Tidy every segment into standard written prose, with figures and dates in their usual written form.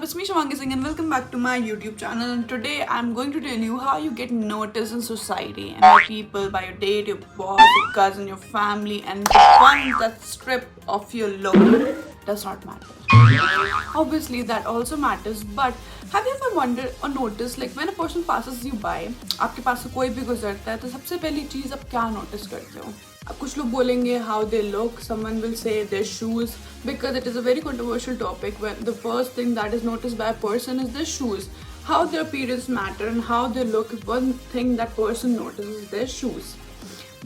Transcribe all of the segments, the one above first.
up? It's me Shivangi Singh and welcome back to my YouTube channel. And today I'm going to tell you how you get noticed in society and by people, by your date, your boss, your cousin, your family, and the one that strip of your look does not matter. Obviously that also matters, but have you ever wondered or noticed like when a person passes you by, आपके पास से कोई भी गुजरता है तो सबसे पहली चीज़ आप क्या notice करते हो? अब कुछ लोग बोलेंगे how they look, someone will say their shoes, because it is a very controversial topic when the first thing that is noticed by a person is their shoes. How their appearance matter and how they look is one thing that person notices, their shoes.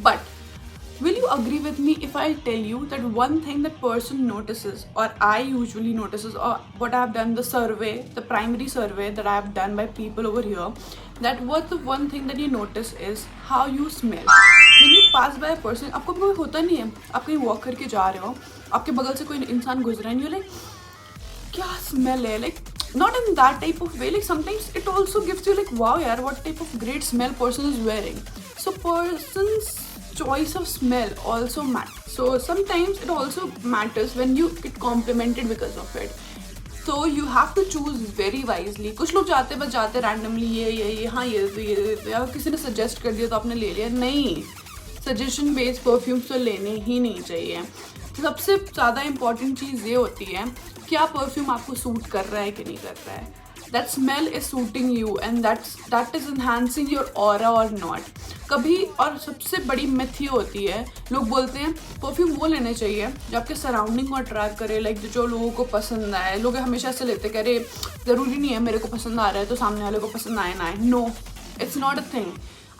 But will you agree with me if I tell you that one thing that person notices or I usually notices, or what I have done, the survey, the primary survey that I have done by people over here, that what the one thing that you notice is how you smell. When you pass by a person, आपको कोई होता नहीं है, आप कहीं walk करके जा रहे हो, आपके बगल से कोई इंसान गुजरा है, लाइक क्या स्मेल है, like not in that type of way, like sometimes it also gives you like wow yaar, what type of great smell person is wearing. So person's choice of smell also matters. So sometimes it also matters when you get complimented because of it. So you have to choose very wisely. कुछ लोग जाते बस जाते randomly ये हाँ ये या किसी ने suggest कर दिया तो आपने ले लिया, नहीं, सजेशन बेस्ड परफ्यूम्स तो लेने ही नहीं चाहिए. सबसे ज़्यादा इम्पॉर्टेंट चीज़ ये होती है क्या परफ्यूम आपको सूट कर रहा है कि नहीं कर रहा है. That smell is suiting you and that is enhancing your aura और नॉट. कभी और सबसे बड़ी मिथ ये होती है, लोग बोलते हैं परफ्यूम वो लेने चाहिए जो आपके सराउंडिंग को अट्रैक्ट करे, लाइक जो लोगों को पसंद आए. लोग हमेशा ऐसे लेते हैं, अरे ज़रूरी नहीं है मेरे को पसंद आ रहा है तो सामने वाले को पसंद आए ना आए. No, it's not a thing.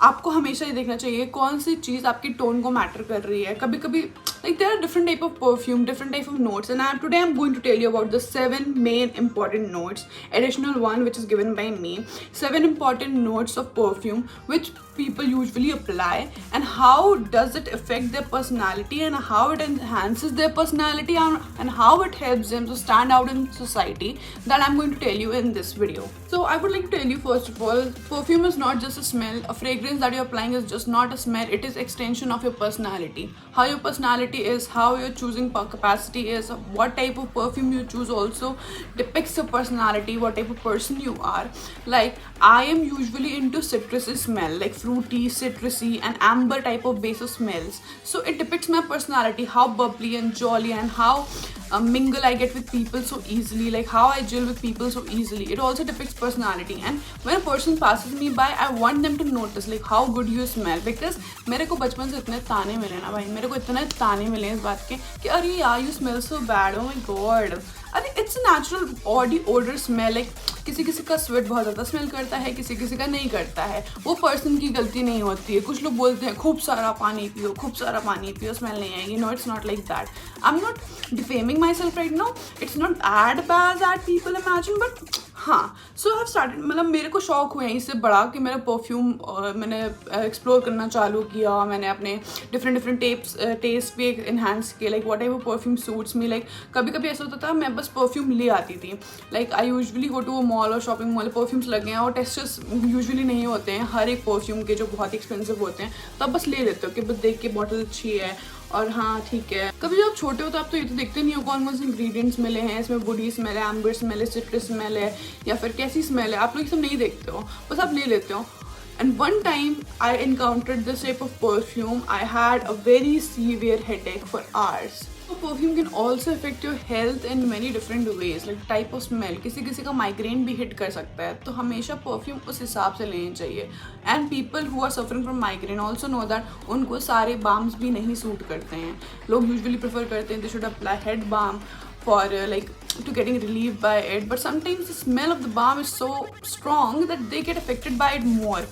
आपको हमेशा ये देखना चाहिए कौन सी चीज़ आपकी टोन को मैटर कर रही है. कभी कभी like there are different type of perfume, different type of notes, and today I'm going to tell you about the 7 main important notes, additional one which is given by me, 7 important notes of perfume which people usually apply and how does it affect their personality and how it enhances their personality and how it helps them to stand out in society, that I'm going to tell you in this video. So I would like to tell you first of all, perfume is not just a smell. A fragrance that you're applying is just not a smell, it is extension of your personality. How your personality is, how your choosing capacity is, what type of perfume you choose also depicts your personality, what type of person you are. Like I am usually into citrusy smell, like fruity, citrusy and amber type of base of smells. So it depicts my personality, how bubbly and jolly and how mingle I get with people so easily, like how I gel with people so easily. It also depicts personality. And when a person passes me by, I want them to notice like how good you smell, because मेरे को बचपन से इतने ताने मिले ना भाई, मेरे को इतने ताने मिले इस बात के कि अरे यार you smell so bad, oh my god. अरे it's natural body order smell. Like किसी किसी का स्वेट बहुत ज़्यादा स्मेल करता है, किसी किसी का नहीं करता है, वो पर्सन की गलती नहीं होती है. कुछ लोग बोलते हैं खूब सारा पानी पियो, खूब सारा पानी पियो, स्मेल नहीं आएगी. No, it's not like that. I am not defaming myself right now. It's not a bad that people imagine, but हाँ. सो आई हैव स्टार्टेड, मतलब मेरे को शौक हुआ है इससे बड़ा कि मेरा परफ्यूम मैंने एक्सप्लोर करना चालू किया. मैंने अपने डिफरेंट टेस्ट भी इन्हांस किए, like what ever perfume suits me. Like कभी कभी ऐसा होता था मैं बस परफ्यूम ले आती थी. Like I usually go to a mall और शॉपिंग मॉल, परफ्यूम्स लगे हैं और टेस्टर्स यूजुअली नहीं होते हैं हर एक परफ्यूम के जो बहुत ही एक्सपेंसिव होते हैं, तो आप बस ले लेते हो कि बस देख के बॉटल अच्छी है और हाँ ठीक है. कभी जब आप छोटे हो तो आप तो ये तो देखते नहीं हो कौन कौन से इंग्रेडिएंट्स मिले हैं, इसमें वुडी स्मेल है, एम्बर स्मेल है, सिट्रस स्मेल है या फिर कैसी स्मेल है, आप लोग ये सब नहीं देखते हो, बस आप ले लेते हो. And one time I encountered this type of perfume, I had a very severe headache for hours. So perfume can also affect your health in many different ways, like type of smell. किसी किसी का migraine भी hit कर सकता है, तो हमेशा perfume उस हिसाब से लेनी चाहिए. And people who are suffering from migraine also know that उनको सारे बाम्स भी नहीं सूट करते हैं. लोग यूजुअली प्रेफर करते हैं they should apply head balm for like to getting relieved by it, but sometimes the smell of the balm is so strong that they get affected by it more.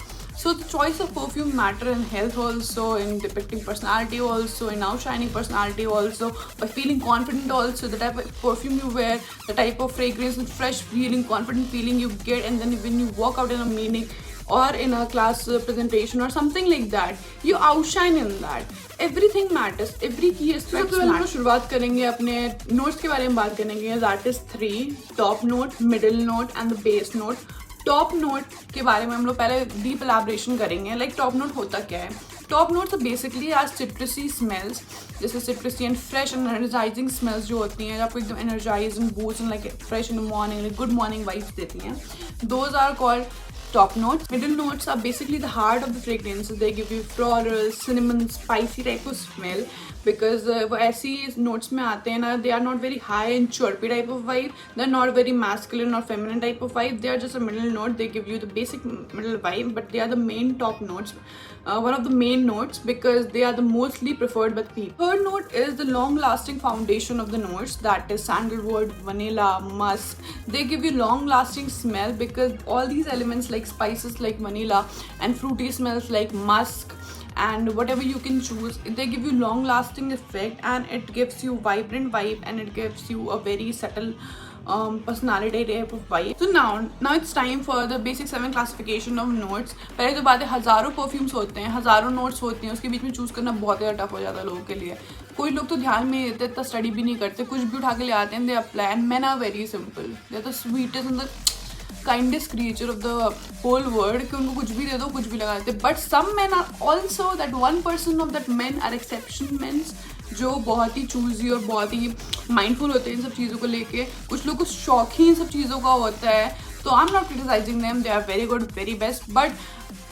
So the choice of perfume matter in health also, in depicting personality also, in outshining personality also, by feeling confident also. The type of perfume you wear, the type of fragrance and fresh feeling, confident feeling you get, and then when you walk out in a meeting or in a class presentation or something like that, you outshine in that. Everything matters, every key aspect matters. शुरुआत करेंगे अपने notes के बारे में बात करेंगे. That is 3 top note, middle note and the base note. Top note के बारे में हम लोग पहले डीप एलैबोरेशन करेंगे. लाइक टॉप नोट होता क्या है. टॉप नोट्स बेसिकली आज सिट्रसी स्मेल्स, जैसे citrusy and fresh and energising smells जो होती हैं, जो आपको एकदम energise and boost and like fresh in the morning, like good morning vibes देती हैं. Those are called top notes. Middle notes are basically the heart of the fragrances. They give you floral, cinnamon, spicy type of smell because वो ऐसी notes में आते हैं ना, they are not very high and chirpy type of vibe. They're not very masculine or feminine type of vibe. They are just a middle note. They give you the basic middle vibe, but they are the main top notes. One of the main notes because they are the mostly preferred by people. Third note is the long-lasting foundation of the notes, that is sandalwood, vanilla, musk. They give you long-lasting smell because all these elements like spices like vanilla and fruity smells like musk and whatever you can choose, they give you long-lasting effect and it gives you vibrant vibe and it gives you a very subtle personality type of vibe. So now it's time for the basic 7 classification of notes. पहले तो बात है, हज़ारों perfumes होते हैं, हज़ारों notes होती हैं, उसके बीच में चूज़ करना बहुत ज़्यादा टफ हो जाता है लोगों के लिए. कोई लोग तो ध्यान में देते, इतना स्टडी भी नहीं करते, कुछ भी उठा के ले आते हैं. They apply and men are very simple, they are the sweetest and the kindest creature of the whole world कि उनको कुछ भी दे दो, कुछ भी लगा देते. But some man are also that 1% of that man are exception mens जो बहुत ही चूजी और बहुत ही माइंडफुल होते हैं इन सब चीज़ों को लेके. कुछ लोग को शौक ही इन सब चीज़ों का होता है, तो I am not criticising them, they are very good, very best, but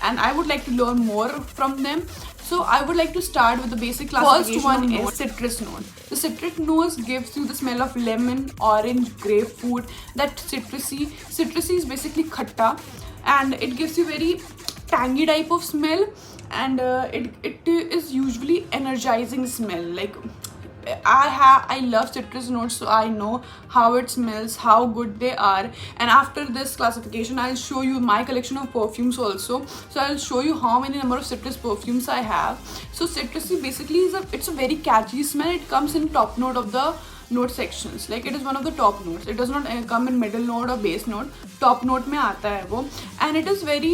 and I would like to learn more from them. So I would like to start with the basic classification. First one is citrus note. The citrus note gives you the smell of lemon, orange, grapefruit. That citrusy is basically khatta, and it gives you very tangy type of smell, and it is usually energizing smell. Like I love citrus notes, so I know how it smells, how good they are. And after this classification, I'll show you my collection of perfumes also. So I'll show you how many number of citrus perfumes I have. So citrusy basically it's a very catchy smell. It comes in top note of the note sections. Like it is one of the top notes. It does not come in middle note or base note. Top note में आता है वो, and it is very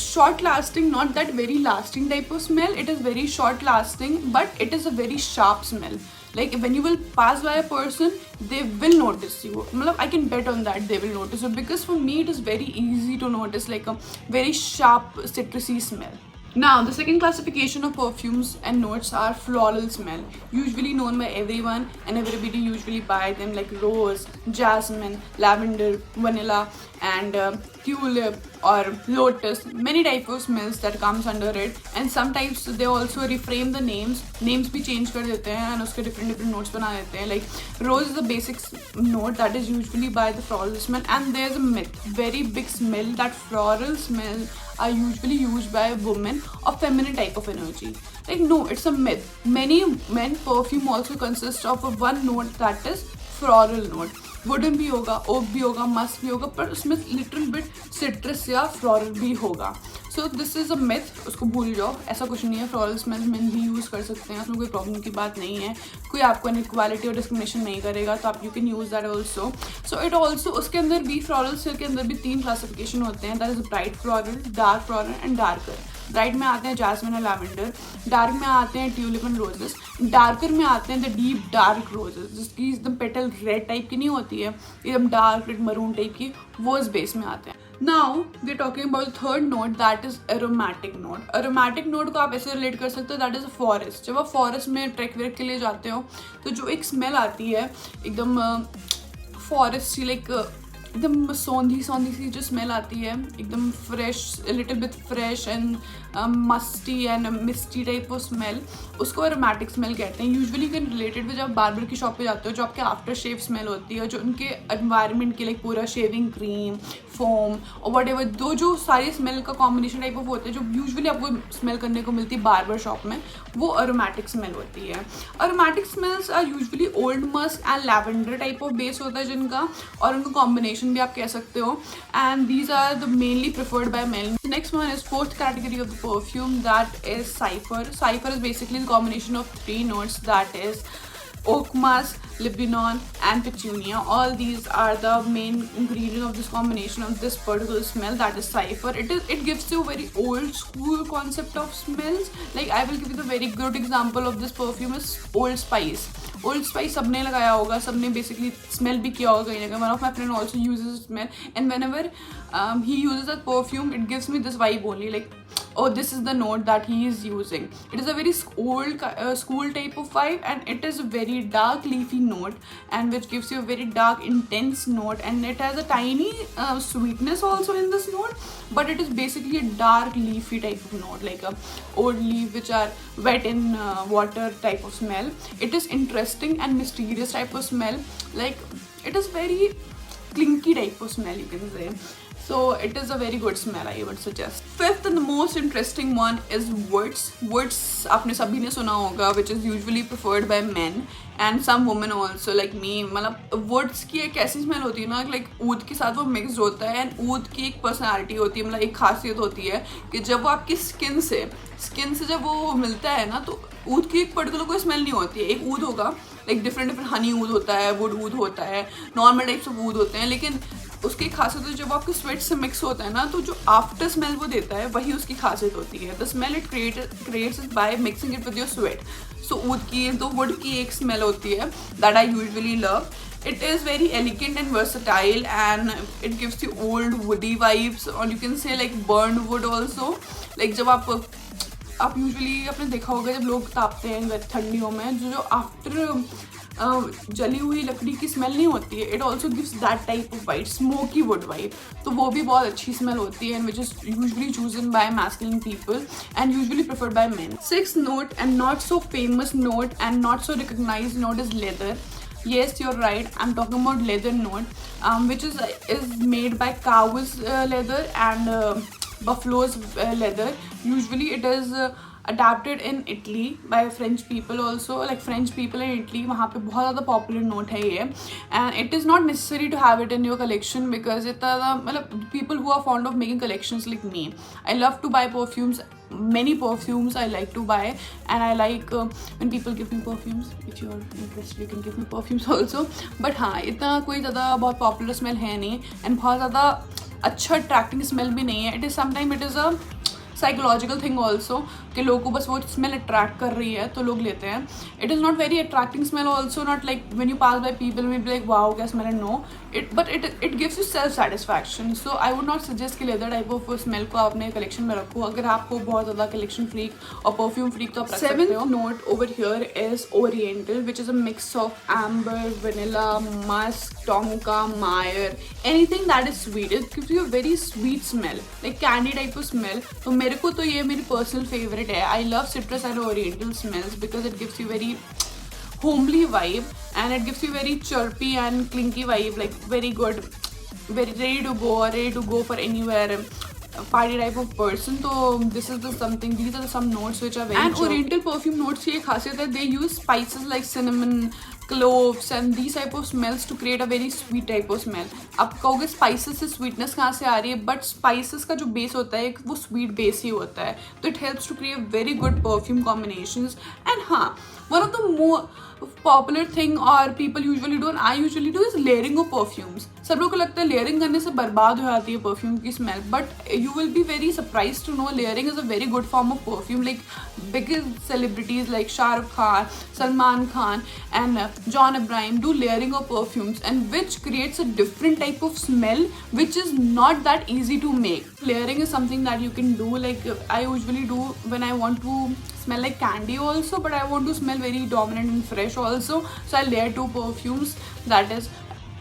short lasting, not that very lasting type of smell. It is very short lasting, but it is a very sharp smell. Like when you will pass by a person, they will notice you. I can bet on that they will notice you, because for me it is very easy to notice like a very sharp citrusy smell. Now the second classification of perfumes and notes are floral smell, usually known by everyone and everybody usually buy them, like rose, jasmine, lavender, vanilla and tulip or lotus. Many types of smells that comes under it, and sometimes they also reframe the names भी change कर देते हैं and उसके different notes बना देते हैं. Like rose is the basic note that is usually by the floral smell, and there's a myth, very big smell, that floral smell are usually used by women of feminine type of energy. Like no, it's a myth. Many men perfume also consists of a one note, that is floral note. Wooden भी होगा, okay भी होगा, Musk भी होगा, पर उसमें little bit citrus या floral भी होगा. So this is a myth, उसको भूल जाओ, ऐसा कुछ नहीं है. फ्लोरल स्मेल में भी यूज़ कर सकते हैं, उसमें कोई प्रॉब्लम की बात नहीं है. कोई आपको इनइक्वालिटी और डिस्क्रिमिनेशन नहीं करेगा, तो आप you can use that also. So it also, उसके अंदर भी फ्लोरल के अंदर भी 3 क्लासिफिकेशन होते हैं, that is bright floral, dark floral and darker. Bright में आते हैं जैस्मिन और लैवेंडर, डार्क में आते हैं ट्यूलिप एंड रोजेस, डार्कर में आते हैं द डीप डार्क रोजेस, जिसकी एकदम पेटल रेड टाइप की नहीं होती है, एकदम डार्क रेड मरून टाइप की, वो इस बेस में आते हैं. Now we are talking about third note, that is aromatic note. Aromatic note को आप ऐसे रिलेट कर सकते हो, दैट इज अ फॉरेस्ट. जब आप फॉरेस्ट में ट्रैक व्रैक के लिए जाते हो, तो जो एक स्मेल आती है एकदम फॉरेस्ट की, लाइक एकदम सौंधी सी जो स्मेल आती है, एकदम fresh, little bit fresh and musty and misty type of smell, उसको एरोमेटिक स्मेल कहते हैं. यूजुअली कैन रिलेटेड विद, जब बार्बर की शॉप पे जाते हो, जो आपके आफ्टर शेव स्मेल होती है, जो उनके एनवायरनमेंट के लिए पूरा शेविंग क्रीम, फोम और वट एवर, दो जो सारी स्मेल का कॉम्बिनेशन टाइप ऑफ होते हैं, जो यूजुअली आपको स्मेल करने को मिलती है बार्बर शॉप में, वो एरोमेटिक स्मेल होती है. Aromatic smells are usually old musk and lavender type of base होता है जिनका, और उनका कॉम्बिनेशन भी आप कह सकते हो, and these are the mainly preferred by men. Next one is fourth category of the perfume, that is Cypher. Cypher is basically the combination of 3 notes, that is oak musk, Libinon, and Petunia. All these are the main ingredient of this combination of this particular smell, that is Cypher. It gives you a very old school concept of smells. Like I will give you the very good example of this perfume is Old Spice. Old Spice सबने लगाया होगा, सबने basically smell भी किया होगा कहीं ना कहीं. One of my friend also uses smell, and whenever he uses that perfume, it gives me this vibe only, like, oh, this is the note that he is using. It is a very old school type of vibe, and it is a very dark leafy note, and which gives you a very dark intense note, and it has a tiny sweetness also in this note, but it is basically a dark leafy type of note, like a old leaf which are wet in water type of smell. It is interesting and mysterious type of smell, like it is very clinky type of smell, you can say. So it is a very good smell, I would suggest. Fifth and the most interesting one is Woods. Woods आपने सभी ने सुना होगा, which is usually preferred by men and some women also like me. मतलब Woods की एक ऐसी smell होती है ना, like ऊद के साथ वो mixed होता है, and ऊद की एक personality होती है, मतलब एक खासियत होती है कि जब वो आपकी skin से जब वो मिलता है ना, तो ऊद की एक पर्टिकुलर कोई स्मेल नहीं होती है. एक ऊद होगा, लाइक डिफरेंट हनी ऊद होता है, वुड ऊद होता है, नॉर्मल टाइप्स ऑफ ऊद होते हैं, लेकिन उसकी खासियत है जब आपके स्वेट से मिक्स होता है ना, तो जो आफ्टर स्मेल वो देता है वही उसकी खासियत होती है. The smell it creates by mixing it with your sweat. So ऊद की तो वुड की एक स्मेल होती है that I usually love. It is very elegant and versatile, and it gives you old woody vibes, or you can say like burned wood also. Like जब आप usually आपने देखा होगा जब लोग तापते हैं ठंडियों में, जो आफ्टर जली हुई लकड़ी की स्मेल नहीं होती है, it also gives that type of vibe, smoky would vibe. तो वो भी बहुत अच्छी स्मेल होती है, and which is usually chosen bye masculine people and usually preferred bye main. Sixth note and not so famous note and not so recognized note is leather. Yes, you're right. I'm talking about leather note, which is made by cow's leather and buffalo's leather. Usually, it is adapted in Italy by French people also. Like French people in Italy, वहाँ पे बहुत ज़्यादा popular note है ये. And it is not necessary to have it in your collection because इतना मतलब people who are fond of making collections like me. I love to buy perfumes. Many perfumes I like to buy, and I like when people give me perfumes. If you're interested, you can give me perfumes also. But हाँ, इतना कोई ज़्यादा बहुत popular smell है नहीं, and बहुत ज़्यादा अच्छा attracting smell भी नहीं है. It is sometimes it is a psychological thing also कि लोगों को बस वो स्मेल अट्रैक्ट कर रही है तो लोग लेते हैं. It is not very attracting smell also, not like when you pass by people will be like wow क्या स्मेल है, no. But it gives you self satisfaction. So I would not suggest कि leather type of smell को अपने collection में रखो. अगर आपको बहुत ज़्यादा कलेक्शन फ्रीक और परफ्यूम फ्रीक तो आप रख सकते हो. Note over here is oriental, which is a mix of amber, vanilla, Musk, tonka, Mayar, anything that is sweet. It gives you a very sweet smell, like candy type of smell. तो मेरे को तो ये मेरी personal favourite है. I love citrus and oriental smells because it gives you very homely vibe, and it gives you very chirpy and clinky vibe, like very good, very ready to go for anywhere party type of person. So this is these are some notes which are very and oriental perfume notes की एक खासियत है, they use spices like cinnamon, cloves and these type of smells to create a very sweet type of smell. आप कहोगे spices से sweetness कहाँ से आ रही है, but spices का जो base होता है वो sweet base ही होता है, तो it helps to create very good perfume combinations. And हाँ, one of the more popular thing or people usually do and I usually do is layering of perfumes. सब लोगों को लगता है लेयरिंग करने से बर्बाद हो जाती है परफ्यूम की smell, but you will be very surprise to know layering is a very good form of perfume. Like biggest celebrities like Shahrukh Khan, Salman Khan and John Abraham do layering of perfumes and which creates a different type of smell which is not that easy to make. Layering is something that you can do, like I usually do when I want to smell like candy also, but I want to smell very dominant and fresh also, so I layer two perfumes. That is,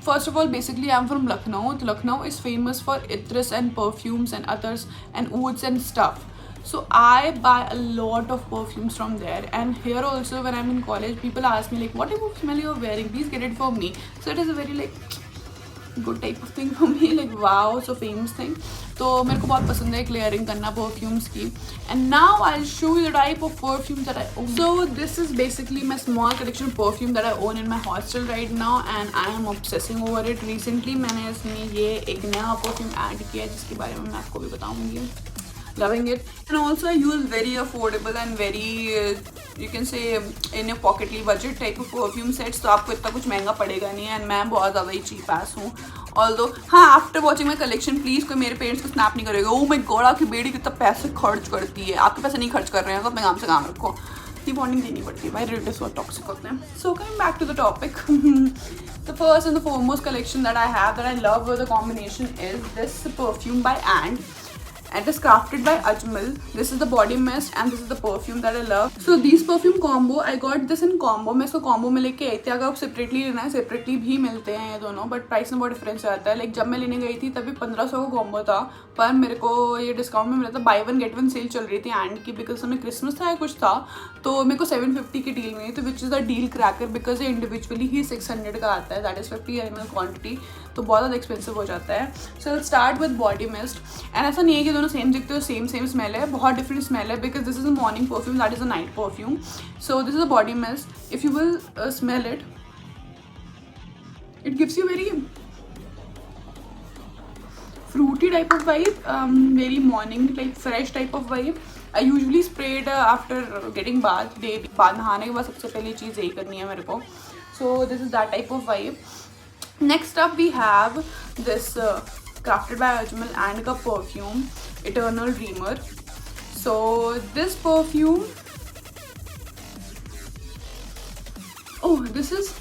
first of all, basically I'm from Lucknow. Lucknow is famous for itris and perfumes and others and ouds and stuff. So I buy a lot of perfumes from there, and here also when I'm in college, people ask me like, what type of smell you're wearing, please get it for me. So it is a very like good type of thing for me, like wow, so famous thing. तो मेरे को बहुत पसंद है clearing करना perfumes की. And now I show you the type of perfume that I own. So this is basically my small collection perfume that I own in my hostel right now, and I am obsessing over it. Recently मैंने इसमें ये एक नया perfume add किया है जिसके बारे में मैं आपको भी बताऊँगी. loving it. And also I use very affordable and very you can say in a pocketly budget type of perfume sets, तो आपको इतना कुछ महंगा पड़ेगा नहीं, and मैं बहुत ज़्यादा ही cheap ass हूँ. Although हाँ, after watching my collection please कोई मेरे पेरेंट्स को स्नैप नहीं करेगा, ओ माई गॉड आपकी बेटी कितना पैसे खर्च करती है. आपके पैसे नहीं खर्च कर रहे हैं तो अपने काम से काम रखो. इतनी बॉन्डिंग देनी पड़ती है भाई, रिलेटिव्स बहुत टॉक्सिक होते हैं. So coming back to the topic, the first and the foremost collection that I have that I love with the combination is this perfume by And. It is crafted by Ajmal. This is the body mist and this is the perfume that I love. So these perfume combo, I got this in combo. मैं इसको combo में लेके आई थी. अगर आप separately लेना है separately भी मिलते हैं ये दोनों, but price में बहुत difference आता है. Like जब मैं लेने गई थी तभी 1500 का combo था, पर मेरे को ये discount में मिला था. buy one get one sale चल रही थी And की, because समय Christmas था या कुछ था, तो मेरे को 750 की डील मिली थी, which is a deal cracker because ये individually ही 600 का आता है. That is 50 ml quantity, तो बहुत ज़्यादा एक्सपेंसिव हो जाता है. So will start with body mist. And ऐसा नहीं है कि दोनों सेम दिखते हो, सेम स्मेल है, बहुत डिफरेंट स्मेल है, because this is a morning perfume, that is a night perfume. So this is a body mist. If you will smell it, it gives you very fruity type of vibe, very morning like fresh type of vibe. I usually spray it after getting bath, day बाद नहाने के बाद सबसे पहली चीज़ यही करनी है मेरे को. So this is that type of vibe. Next up we have this crafted by Ajmal and का perfume, Eternal Dreamer. So this perfume, oh this is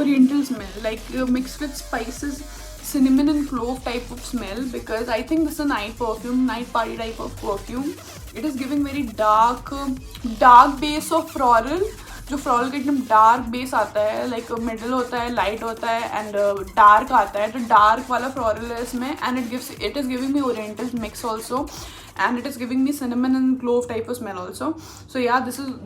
oriental smell, like mixed with spices, cinnamon and clove type of smell, because I think this is a night perfume, night party type of perfume. It is giving very dark base of floral, जो floral का एकदम dark base आता है, like middle होता है, light होता है and dark आता है, तो डार्क वाला फ्लोरल है इसमें. And it is giving me oriental mix also, and it is giving me cinnamon and clove type of smell also. So yeah,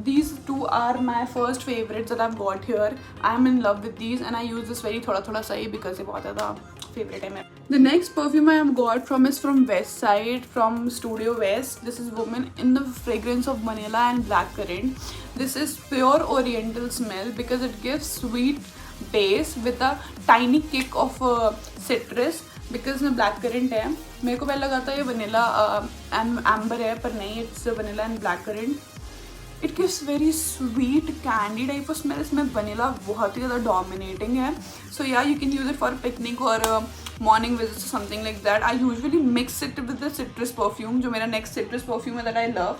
these two are my first favorites that I've got here. I'm in love with these and I use this very thoda sa hi because ये बहुत ज़्यादा favorite है. The next perfume I have got from is from West Side, from Studio West. This is Woman in the fragrance of vanilla and blackcurrant. This is pure oriental smell because it gives sweet base with a tiny kick of citrus. Because में black currant है, मेरे को पहले लगा था ये vanilla and amber है, पर नहीं, it's vanilla and black currant. It gives very sweet candy type of smell. इसमें वनीला बहुत ही ज़्यादा डोमिनेटिंग है. सो या you can use it for picnic और morning visit something like that. I usually mix it with the citrus perfume, जो मेरा next citrus perfume है दैट आई लव.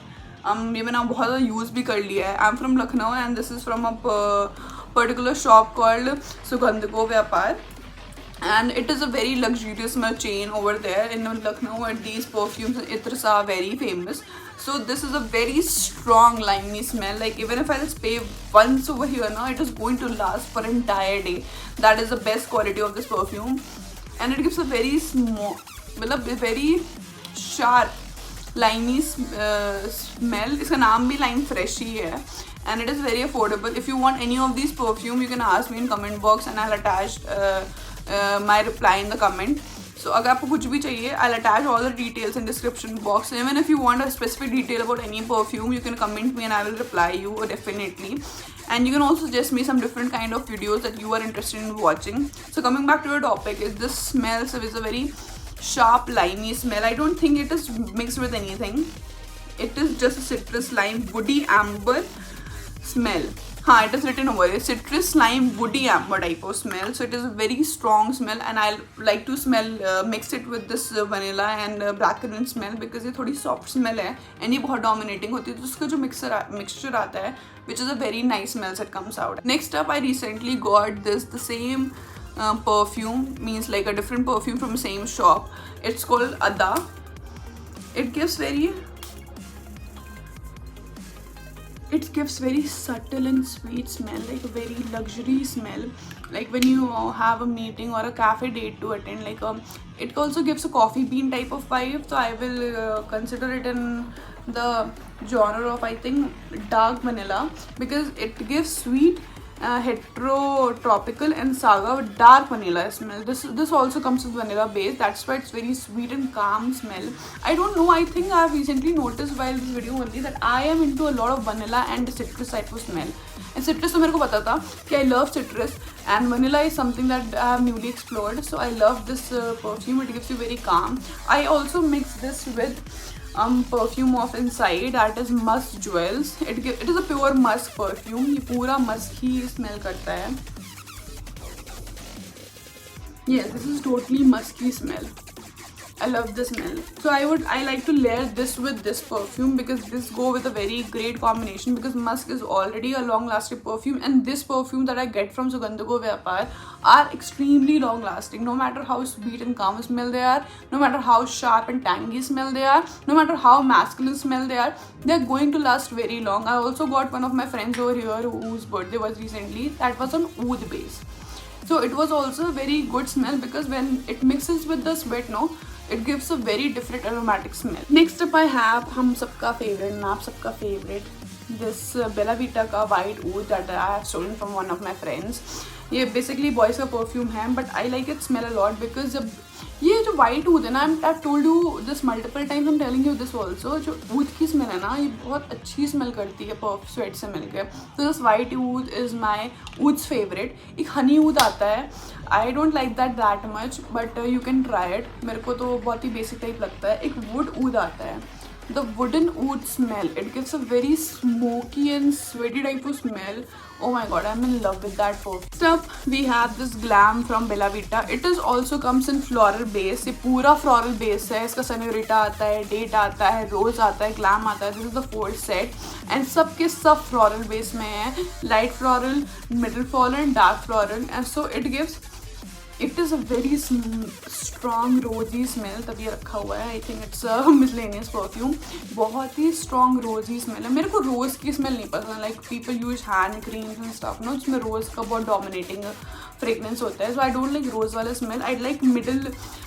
ये मैंने बहुत ज़्यादा यूज़ भी कर लिया है. I am from Lucknow and this is from a particular shop called सुगंध को व्यापार. And it is a very luxurious chain over there in Lucknow, and these perfumes and itrs are very famous. So this is a very strong limey smell. Like even if I'll spray once over here now, it is going to last for an entire day. That is the best quality of this perfume, and it gives a very small, very sharp limey smell. इसका नाम भी lime fresh ही है. And it is very affordable. If you want any of these perfume, you can ask me in comment box and I'll attach my reply in the comment. So अगर आपको कुछ भी चाहिए, I'll attach all the details in description box. Even if you want a specific detail about any perfume, you can comment me and I will reply you definitely. And you can also suggest me some different kind of videos that you are interested in watching. So coming back to the topic, is this smell is a very sharp limey smell. I don't think it is mixed with anything. It is just a citrus lime woody amber smell. हाँ, it is written over it, citrus lime woody amber type of smell. So it is a very strong smell and I like to mix it with this vanilla and blackcurrant smell because ये थोड़ी soft smell है and ये बहुत dominating होती है, तो उसका जो mixture आता है, which is a very nice smell that comes out. Next up, I recently got the same perfume, means like a different perfume from the same shop. It's called Ada. It gives very subtle and sweet smell, like a very luxury smell, like when you have a meeting or a cafe date to attend. Like it also gives a coffee bean type of vibe, so I will consider it in the genre of, I think, dark vanilla, because it gives sweet heterotropical and saga with dark vanilla smell. This also comes with vanilla base, that's why it's very sweet and calm smell. I don't know, I think I have recently noticed while this video only that I am into a lot of vanilla and citrus type of smell. And citrus तो मेरे को पता था कि I love citrus, and vanilla is something that I have newly explored. So I love this perfume. It gives you very calm. I also mix this with perfume of inside, that is Musk Jewels. It is a pure musk perfume. ये पूरा musk ही smell करता है. Yes, this is totally musky smell. I love the smell. So I like to layer this with this perfume because this go with a very great combination, because musk is already a long lasting perfume, and this perfume that I get from Sugandha Vyapar are extremely long lasting. No matter how sweet and calm smell they are, no matter how sharp and tangy smell they are, no matter how masculine smell they are going to last very long. I also got one of my friends over here whose birthday was recently, that was on oud base. So it was also a very good smell because when it mixes with the sweat, no, it gives a very different aromatic smell. Next up I have हम सबका favorite, नाप सबका favorite, this Bella Vita का white oud that I have stolen from one of my friends. ये basically boys का perfume है, but I like its smell a lot because जब ये जो white oud है ना, I've told you this multiple times, I'm telling you this also, जो oud की smell है ना, ये बहुत अच्छी smell करती है sweat से मिलके. So this white oud is my oud's favorite. एक honey oud आता है, I don't like that much, but you can try it. मेरे को तो बहुत ही basic type लगता है. एक wood oud आता है. The wooden oud smell, it gives a very smoky and sweaty type of smell. Oh my god, I'm in love with that perfume. Next up we have this Glam from Bella Vita. It is also comes in floral base. ये पूरा floral base है. इसका Senorita आता है, Date आता है, Rose आता है, Glam आता है. This is the fourth set, and सबके सब floral base में है. Light floral, middle floral and dark floral, and so it gives, it is a very strong rosy smell. तभी रखा हुआ है. I think it's a miscellaneous perfume. बहुत ही strong rosy smell है. मेरे को rose की smell नहीं पसंद. Like people use hand creams and stuff, no, जिसमें rose का बहुत dominating fragrance होता है. So I don't like rose वाला smell. I like middle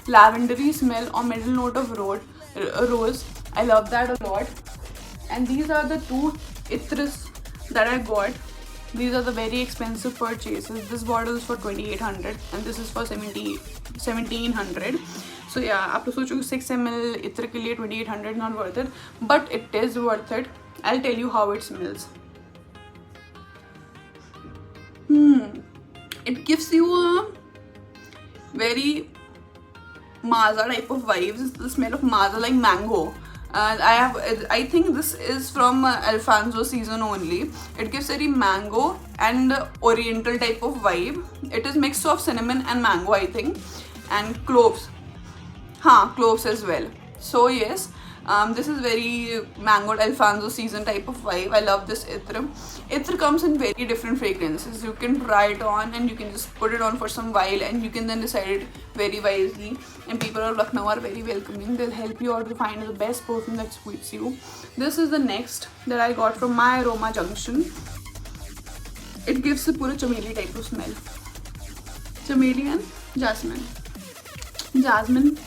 lavendery smell or middle note of rose. I love that a lot. And these are the two itrs that I got. These are the very expensive purchases. This bottle is for 2800 and this is for 1700. So yeah, आप तो सोचोगे 6 ml इत्र के लिए 2800 not worth it, but it is worth it. I'll tell you how it smells. It gives you a very Maaza type of vibes. It's the smell of Maaza, like mango. I think this is from Alfonso season only. It gives very mango and oriental type of vibe. It is mix of cinnamon and mango, I think, and cloves. Cloves as well. So yes, this is very mango Alfonso season type of vibe. I love this Itra. Itra comes in very different fragrances. You can try it on and you can just put it on for some while and you can then decide it very wisely. And people of Lucknow are very welcoming. They'll help you out to find the best perfume that suits you. This is the next that I got from My Aroma Junction. It gives a pura chameli type of smell. Chameli and jasmine. Jasmine,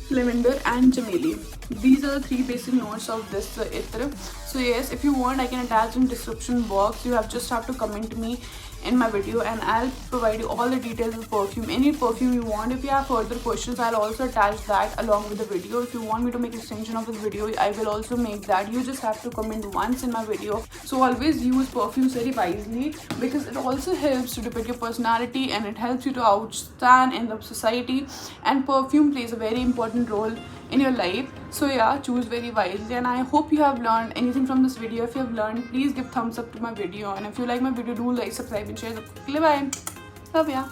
lavender and chameli. These are the three basic notes of this Itra. So yes, if you want, I can attach in description box. You just have to comment me in my video and I'll provide you all the details of the perfume, any perfume you want. If you have further questions, I'll also attach that along with the video. If you want me to make extension of this video, I will also make that. You just have to comment once in my video. So always use perfumes very wisely because it also helps to depict your personality and it helps you to outstand in the society, and perfume plays a very important role in your life. So yeah, choose very wisely, and I hope you have learned anything from this video. If you have learned, please give thumbs up to my video, and if you like my video, do like, subscribe and share. Bye. Love ya.